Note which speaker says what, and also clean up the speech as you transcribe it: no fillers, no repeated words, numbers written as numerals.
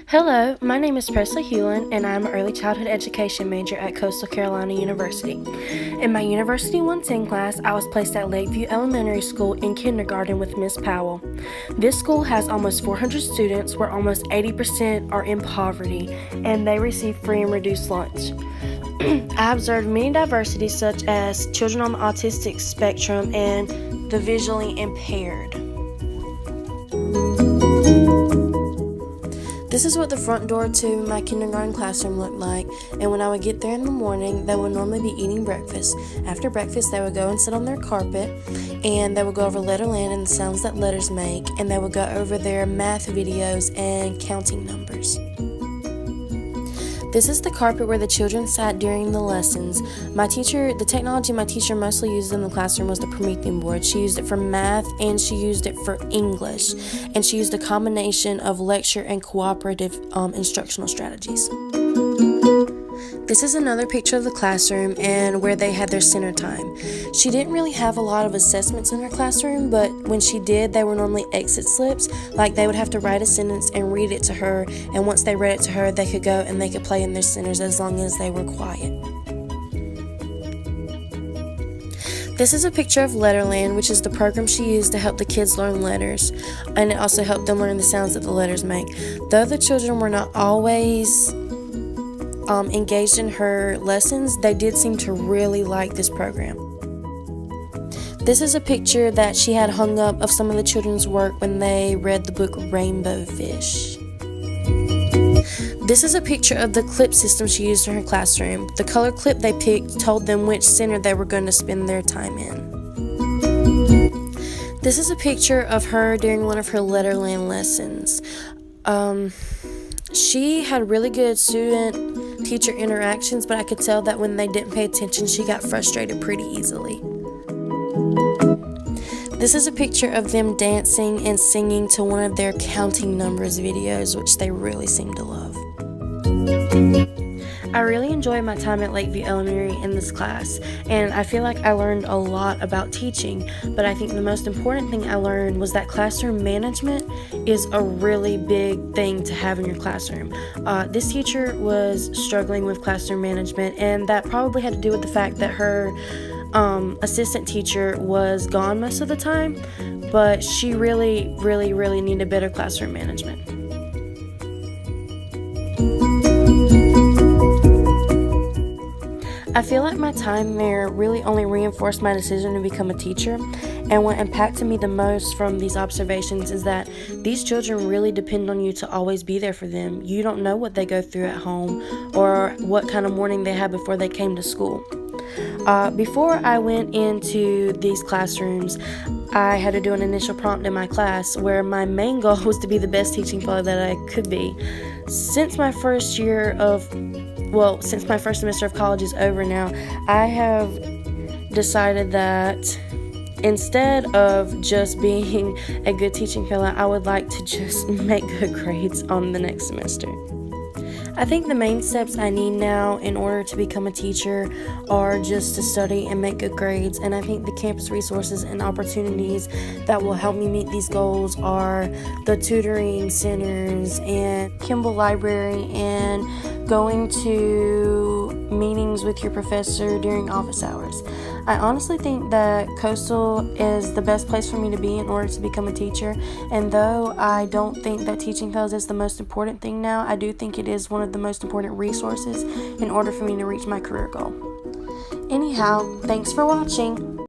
Speaker 1: Hello, my name is Presley Hewlin, and I'm an early childhood education major at Coastal Carolina University. In my University 110 class, I was placed at Lakeview Elementary School in kindergarten with Miss Powell. This school has almost 400 students, where almost 80% are in poverty, and they receive free and reduced lunch. I observed many diversities such as children on the autistic spectrum and the visually impaired. This is what the front door to my kindergarten classroom looked like, and when I would get there in the morning, they would normally be eating breakfast. After breakfast, they would go and sit on their carpet, and they would go over Letterland and the sounds that letters make, and they would go over their math videos and counting numbers. This is the carpet where the children sat during the lessons. The technology my teacher mostly used in the classroom was the Promethean board. She used it for math and she used it for English. And she used a combination of lecture and cooperative instructional strategies. This is another picture of the classroom and where they had their center time. She didn't really have a lot of assessments in her classroom, but when she did, they were normally exit slips. Like they would have to write a sentence and read it to her, and once they read it to her, they could go and they could play in their centers as long as they were quiet. This is a picture of Letterland, which is the program she used to help the kids learn letters, and it also helped them learn the sounds that the letters make. Though the children were not always engaged in her lessons, they did seem to really like this program. This is a picture that she had hung up of some of the children's work when they read the book Rainbow Fish. This is a picture of the clip system she used in her classroom. The color clip they picked told them which center they were going to spend their time in. This is a picture of her during one of her Letterland lessons. She had really good student-teacher interactions, but I could tell that when they didn't pay attention, she got frustrated pretty easily. This is a picture of them dancing and singing to one of their counting numbers videos, which they really seem to love. I really enjoyed my time at Lakeview Elementary in this class, and I feel like I learned a lot about teaching, but I think the most important thing I learned was that classroom management is a really big thing to have in your classroom. This teacher was struggling with classroom management, and that probably had to do with the fact that her assistant teacher was gone most of the time, but she really needed better classroom management. I feel like my time there really only reinforced my decision to become a teacher, and what impacted me the most from these observations is that these children really depend on you to always be there for them. You don't know what they go through at home or what kind of morning they had before they came to school. Before I went into these classrooms, I had to do an initial prompt in my class where my main goal was to be the best teaching fellow that I could be. Since my first semester of college is over now, I have decided that instead of just being a good teaching fellow, I would like to just make good grades on the next semester. I think the main steps I need now in order to become a teacher are just to study and make good grades, and I think the campus resources and opportunities that will help me meet these goals are the tutoring centers and Kimball Library and going to meetings with your professor during office hours. I honestly think that Coastal is the best place for me to be in order to become a teacher, and though I don't think that teaching fellows is the most important thing now, I do think it is one of the most important resources in order for me to reach my career goal. Anyhow, thanks for watching.